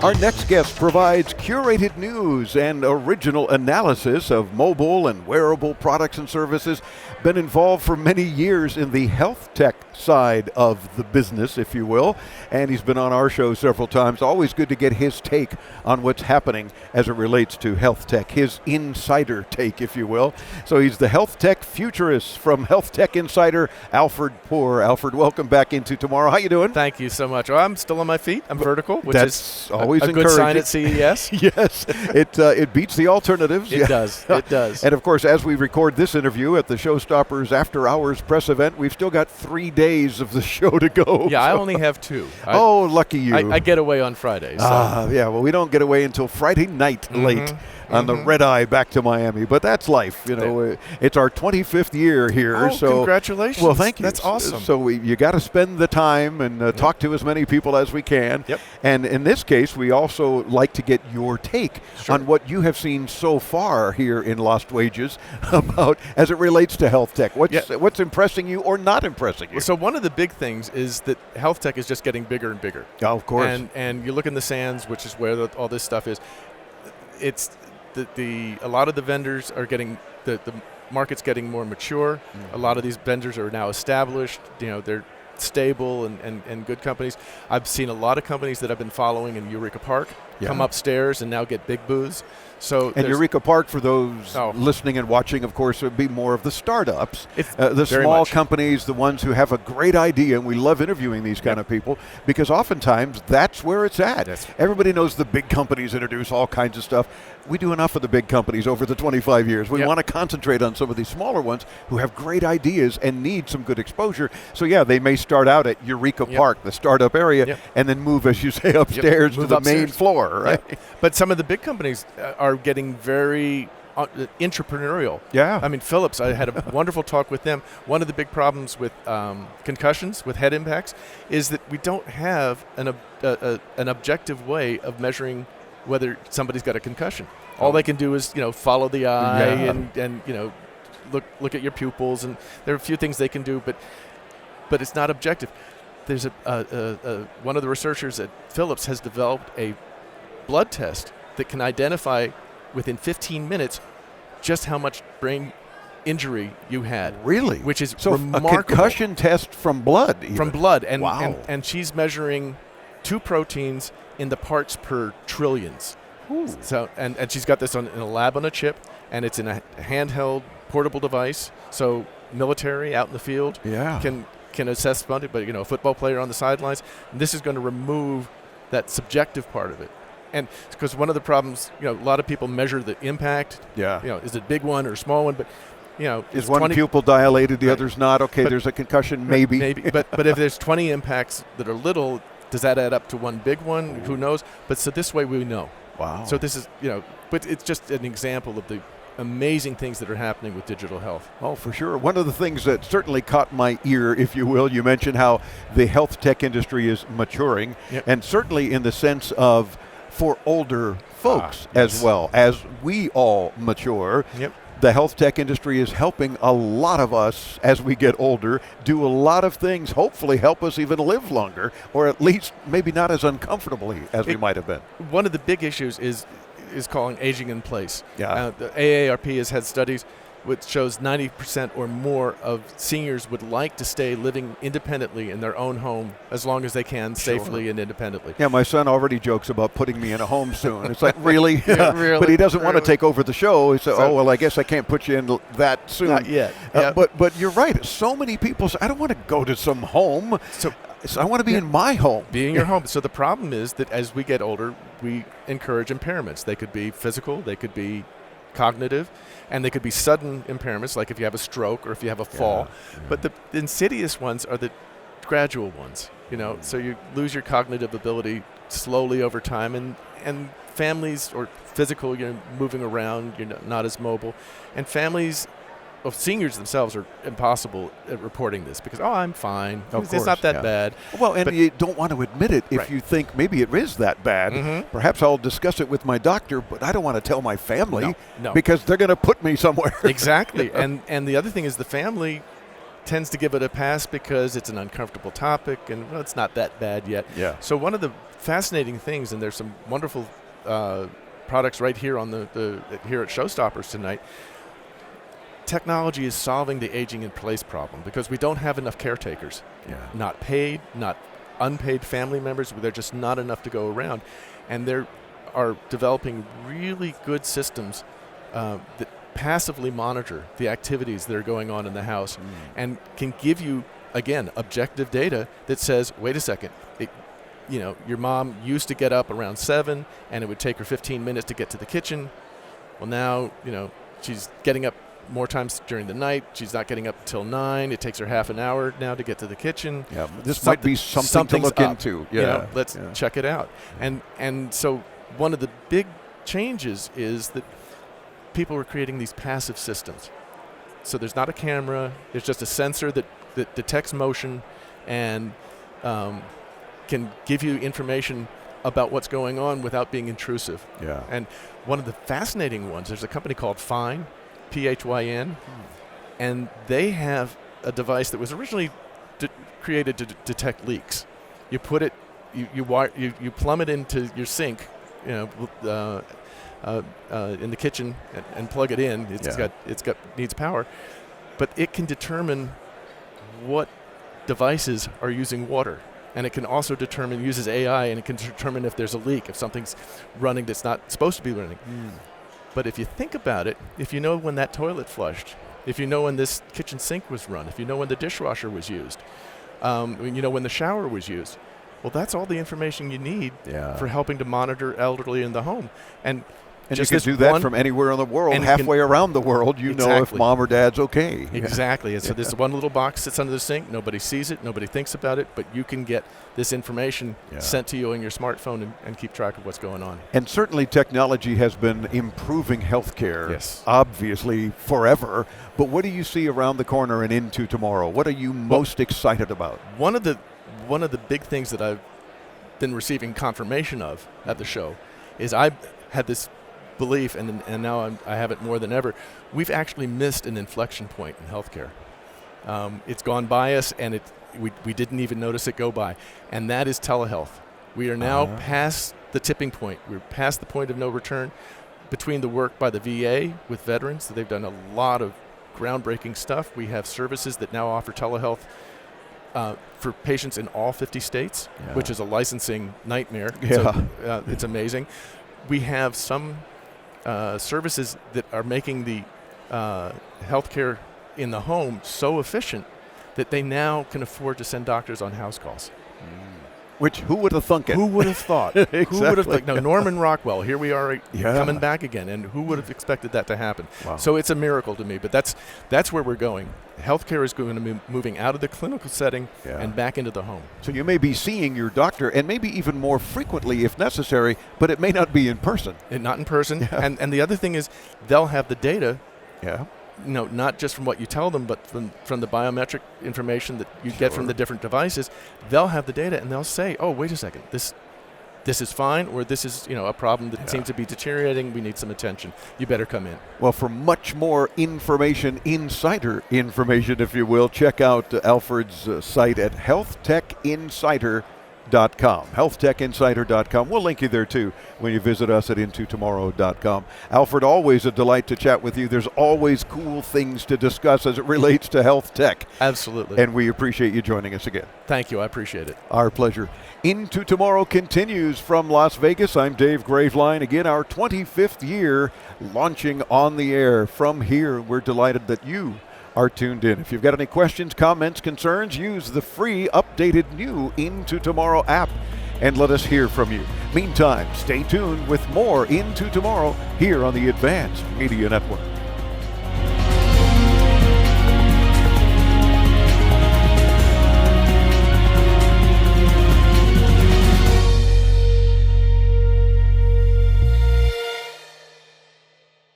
Our next guest provides curated news and original analysis of mobile and wearable products and services. Been involved for many years in the health tech side of the business, if you will, and he's been on our show several times. Always good to get his take on what's happening as it relates to health tech, his insider take, if you will. So he's the health tech futurist from Health Tech Insider, Alfred Poor. Alfred, welcome back into Tomorrow. How you doing? Thank you so much. Well, I'm still on my feet. I'm vertical, which That's is always a good sign at CES. Yes, it beats the alternatives. It does. It does. And of course, as we record this interview at the Showstoppers After Hours press event, we've still got 3 days of the show to go. Yeah, I only have 2. Lucky you. I get away on Fridays. So. Yeah, well, we don't get away until Friday night late on the red eye back to Miami, but that's life. You know, it's our 25th year here. Oh, so congratulations. Well, thank you. That's awesome. So you got to spend the time and talk to as many people as we can. Yep. And in this case, we also like to get your take on what you have seen so far here in Lost Wages about as it relates to health tech. What's impressing you or not impressing you? So one of the big things is that health tech is just getting bigger and bigger. Oh, of course. And you look in the sands, which is where all this stuff is. It's a lot of the vendors are getting the market's getting more mature. A lot of these vendors are now established. You know, they're stable and good companies. I've seen a lot of companies that I've been following in Eureka Park come upstairs and now get big booths. So Eureka Park, for those listening and watching, of course, would be more of the startups, the small companies, the ones who have a great idea, and we love interviewing these kind of people because oftentimes that's where it's at. Everybody knows the big companies introduce all kinds of stuff. We do enough of the big companies over the 25 years. We want to concentrate on some of these smaller ones who have great ideas and need some good exposure. So, they may start out at Eureka Park, the startup area, and then move, as you say, upstairs to the main floor, right? But some of the big companies are getting very entrepreneurial. Yeah. I mean, Philips, I had a wonderful talk with them. One of the big problems with concussions, with head impacts, is that we don't have an objective way of measuring whether somebody's got a concussion. All they can do is, follow the eye and look at your pupils, and there are a few things they can do, but it's not objective. There's one of the researchers at Philips has developed a blood test that can identify within 15 minutes just how much brain injury you had. Really? Which is so remarkable. A concussion test from blood. Even. From blood. And, wow. and she's measuring 2 proteins in the parts per trillions. Ooh. So and she's got this in a lab on a chip, and it's in a handheld portable device. So military out in the field can assess funding, but a football player on the sidelines. And this is going to remove that subjective part of it. And because one of the problems, a lot of people measure the impact. Is it a big one or a small one? But is one pupil dilated, the other's not? Okay, there's a concussion, maybe. Maybe, but if there's 20 impacts that are little, does that add up to one big one? Who knows? But so this way we know. Wow. So this is but it's just an example of the amazing things that are happening with digital health. Oh, for sure. One of the things that certainly caught my ear, if you will, you mentioned how the health tech industry is maturing, and certainly in the sense of for older folks as well. As we all mature, the health tech industry is helping a lot of us as we get older do a lot of things, hopefully help us even live longer, or at least maybe not as uncomfortably as we might have been. One of the big issues is calling aging in place. Yeah. The AARP has had studies which shows 90% or more of seniors would like to stay living independently in their own home as long as they can, safely and independently. Yeah, my son already jokes about putting me in a home soon. It's like, really? Really? But he doesn't want to take over the show. He said, I guess I can't put you in that soon. Not yet. But you're right. So many people say, I don't want to go to some home. So I want to be in my home. Be in your home. So the problem is that as we get older, we encourage impairments. They could be physical, they could be cognitive, and they could be sudden impairments, like if you have a stroke or if you have a fall. But the insidious ones are the gradual ones, so you lose your cognitive ability slowly over time, and families or physical, moving around, you're not as mobile, and families of seniors themselves are impossible at reporting this because, I'm fine. It's not that bad. Well, and you don't want to admit it if you think maybe it is that bad. Perhaps I'll discuss it with my doctor, but I don't want to tell my family because they're going to put me somewhere. Exactly. And the other thing is the family tends to give it a pass because it's an uncomfortable topic, and well, it's not that bad yet. Yeah. So one of the fascinating things, and there's some wonderful products right here on here at Showstoppers tonight. Technology is solving the aging in place problem because we don't have enough caretakers. Yeah. Not paid, not unpaid family members. They're just not enough to go around, and they are developing really good systems that passively monitor the activities that are going on in the house and can give you, again, objective data that says, wait a second, your mom used to get up around 7 and it would take her 15 minutes to get to the kitchen. Well, now, she's getting up more times during the night. She's not getting up until 9. It takes her half an hour now to get to the kitchen. Yeah, this might be something to look into. Yeah, let's check it out. And so one of the big changes is that people are creating these passive systems. So there's not a camera. There's just a sensor that detects motion and can give you information about what's going on without being intrusive. Yeah. And one of the fascinating ones, there's a company called Phyn, Phyn, and they have a device that was originally created to detect leaks. You put it, you plumb it into your sink, in the kitchen and plug it in. Needs power, but it can determine what devices are using water. And it can also uses AI, and it can determine if there's a leak, if something's running that's not supposed to be running. But if you think about it, if you know when that toilet flushed, if you know when this kitchen sink was run, if you know when the dishwasher was used, when the shower was used, well, that's all the information you need for helping to monitor elderly in the home. And you can do that from anywhere in the world, halfway around the world. You know if mom or dad's okay. Exactly. And so this one little box sits under the sink. Nobody sees it. Nobody thinks about it. But you can get this information sent to you on your smartphone and keep track of what's going on. And certainly technology has been improving healthcare, obviously, forever. But what do you see around the corner and into tomorrow? What are you most excited about? One of the big things that I've been receiving confirmation of at the show is I had this belief, and now I have it more than ever. We've actually missed an inflection point in healthcare. It's gone by us, and we didn't even notice it go by, and that is telehealth. We are now past the tipping point. We're past the point of no return between the work by the VA with veterans. They've done a lot of groundbreaking stuff. We have services that now offer telehealth for patients in all 50 states, which is a licensing nightmare. So, it's amazing. We have some services that are making the healthcare in the home so efficient that they now can afford to send doctors on house calls. Which, who would have thunk it? Who would have thought? Exactly. Who would have no, Norman Rockwell, here we are coming back again, and who would have expected that to happen? Wow. So it's a miracle to me, but that's where we're going. Healthcare is going to be moving out of the clinical setting and back into the home. So you may be seeing your doctor, and maybe even more frequently if necessary, but it may not be in person. Not in person. Yeah. And the other thing is they'll have the data. Yeah. Not just from what you tell them, but from the biometric information that you get from the different devices. They'll have the data, and they'll say, "Oh, wait a second, this is fine," or "This is a problem that seems to be deteriorating. We need some attention. You better come in." Well, for much more information, insider information, if you will, check out Alfred's site at healthtechinsider.com. healthtechinsider.com. We'll link you there too when you visit us at intotomorrow.com. Alfred, always a delight to chat with you. There's always cool things to discuss as it relates to health tech. Absolutely. And we appreciate you joining us again. Thank you. I appreciate it. Our pleasure. Into Tomorrow continues from Las Vegas. I'm Dave Graveline. Again, our 25th year launching on the air from here. We're delighted that you are tuned in. If you've got any questions, comments, concerns, use the free updated new Into Tomorrow app and let us hear from you. Meantime, stay tuned with more Into Tomorrow here on the Advanced Media Network.